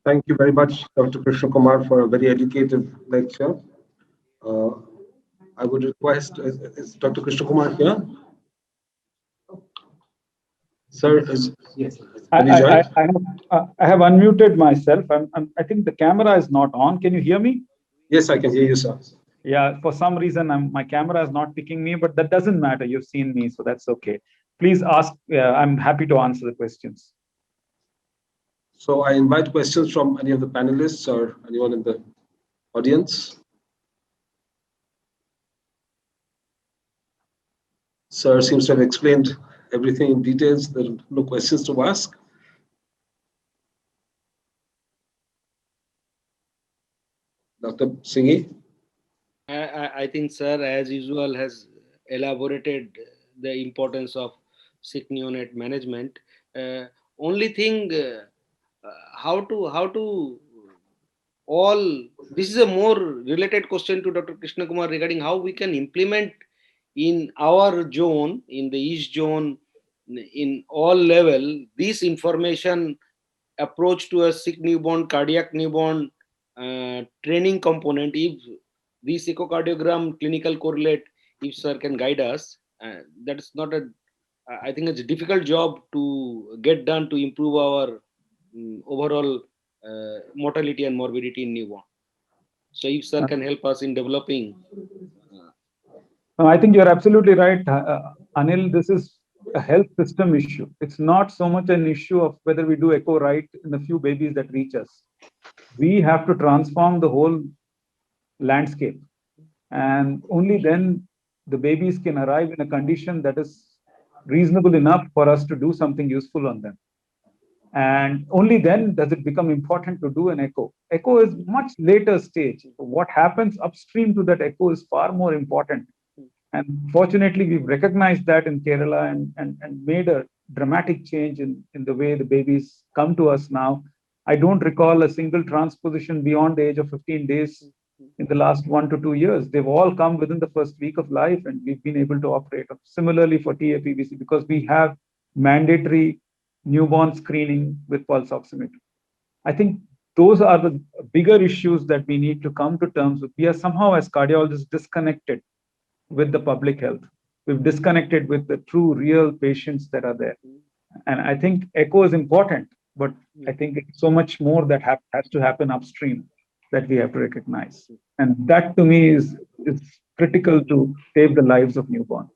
Thank you very much, Dr. Krishna Kumar, for a very educative lecture. Uh, I would request, is Dr. Krishna Kumar here? Sir, I, can you I, I join? I have I have unmuted myself. I think the camera is not on. Can you hear me? Yes, I can hear you, sir. Yeah, for some reason my camera is not picking me, but that doesn't matter. You've seen me, so that's okay. Please ask. I'm happy to answer the questions. So I invite questions from any of the panelists or anyone in the audience. Sir seems to have explained everything in details. There are no questions to ask. Dr. Singhi? I think sir, as usual, has elaborated the importance of sick neonate management. Uh, Only thing, how to all this is a more related question to Dr. Krishna Kumar regarding how we can implement in our zone, in the East zone, in all level, this information approach to a sick newborn, cardiac newborn training component. If this echocardiogram clinical correlate, if sir can guide us, that's not a. I think it's a difficult job to get done to improve our overall mortality and morbidity in newborn. So if sir Uh, can help us in developing, uh, no, I think you're absolutely right, Anil. This is a health system issue. It's not so much an issue of whether we do echo right in the few babies that reach us. We have to transform the whole landscape, and only then the babies can arrive in a condition that is reasonable enough for us to do something useful on them. And only then does it become important to do an echo. Echo is much later stage. What happens upstream to that echo is far more important. And fortunately, we've recognized that in Kerala, and made a dramatic change in the way the babies come to us now. I don't recall a single transposition beyond the age of 15 days in the last 1 to 2 years. They've all come within the first week of life, and we've been able to operate. Similarly for TAPVC, because we have mandatory newborn screening with pulse oximetry. I think those are the bigger issues that we need to come to terms with. We are somehow, as cardiologists, disconnected with the public health. We've disconnected with the true, real patients that are there. And I think echo is important, but I think it's so much more that has to happen upstream that we have to recognize. And that to me is critical to save the lives of newborn.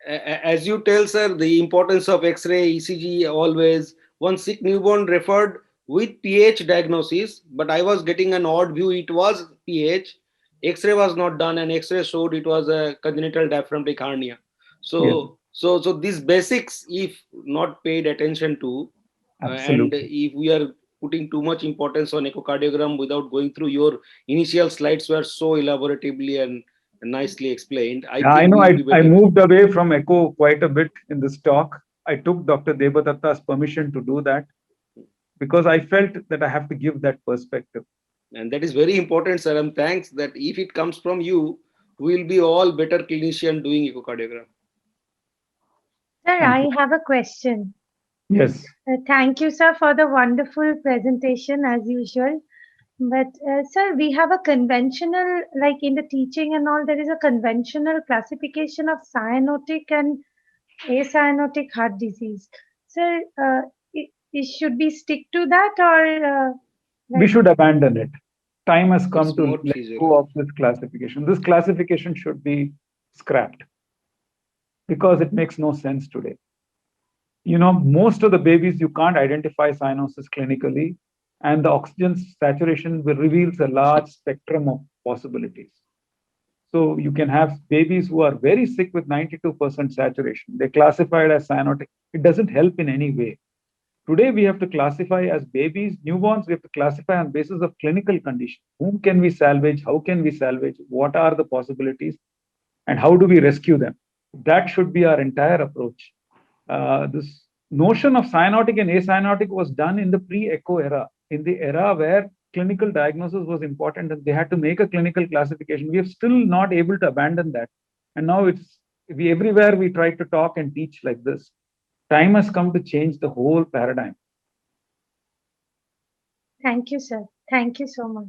as you tell, sir, the importance of X-ray, ECG, always one sick newborn referred with PH diagnosis, but I was getting an odd view. It was PH. X-ray was not done, and X-ray showed it was a congenital diaphragmatic hernia. Yes, So these basics, if not paid attention to, and absolutely. if we are putting too much importance on echocardiogram without going through your initial slides were so elaboratively and nicely explained, I I think know we'll be I better. moved away from echo quite a bit in this talk. I took Dr. Debadatta's permission to do that because I felt that I have to give that perspective. And that is very important, sir. And thanks that if it comes from you, we'll be all better clinician doing echocardiogram. Sir, Thank you. I have a question. Yes. Thank you, sir, for the wonderful presentation as usual. But, sir, we have a conventional, like in the teaching and all, there is a conventional classification of cyanotic and acyanotic heart disease. Sir, should we stick to that or We like? should abandon it. Time has come It's to more let go physiology. of this classification. This classification should be scrapped because it makes no sense today. Most of the babies you can't identify cyanosis clinically, and the oxygen saturation reveals a large spectrum of possibilities. So you can have babies who are very sick with 92% saturation. They're classified as cyanotic. It doesn't help in any way. Today, we have to classify as babies, newborns, we have to classify on basis of clinical condition. Whom can we salvage? How can we salvage? What are the possibilities? And how do we rescue them? That should be our entire approach. This notion of cyanotic and acyanotic was done in the pre-echo era, in the era where clinical diagnosis was important and they had to make a clinical classification. We are still not able to abandon that. And now we everywhere we try to talk and teach like this. Time has come to change the whole paradigm. Thank you, sir. Thank you so much.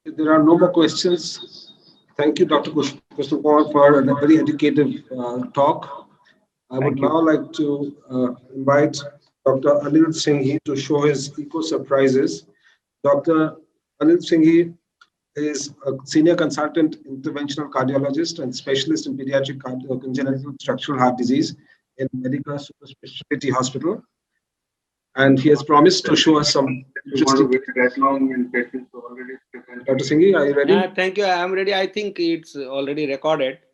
If there are no more questions, thank you, Dr. Krishna Kumar, for a very educative talk. I would Thank you. now like to invite Dr. Anil Singhi to show his eco surprises. Dr. Anil Singhi is a senior consultant interventional cardiologist and specialist in pediatric congenital structural heart disease in Medica Super Specialty Hospital. And he has promised to show us some interesting. Dr. Singhi, are you ready? Thank you. I am ready. I think it's already recorded.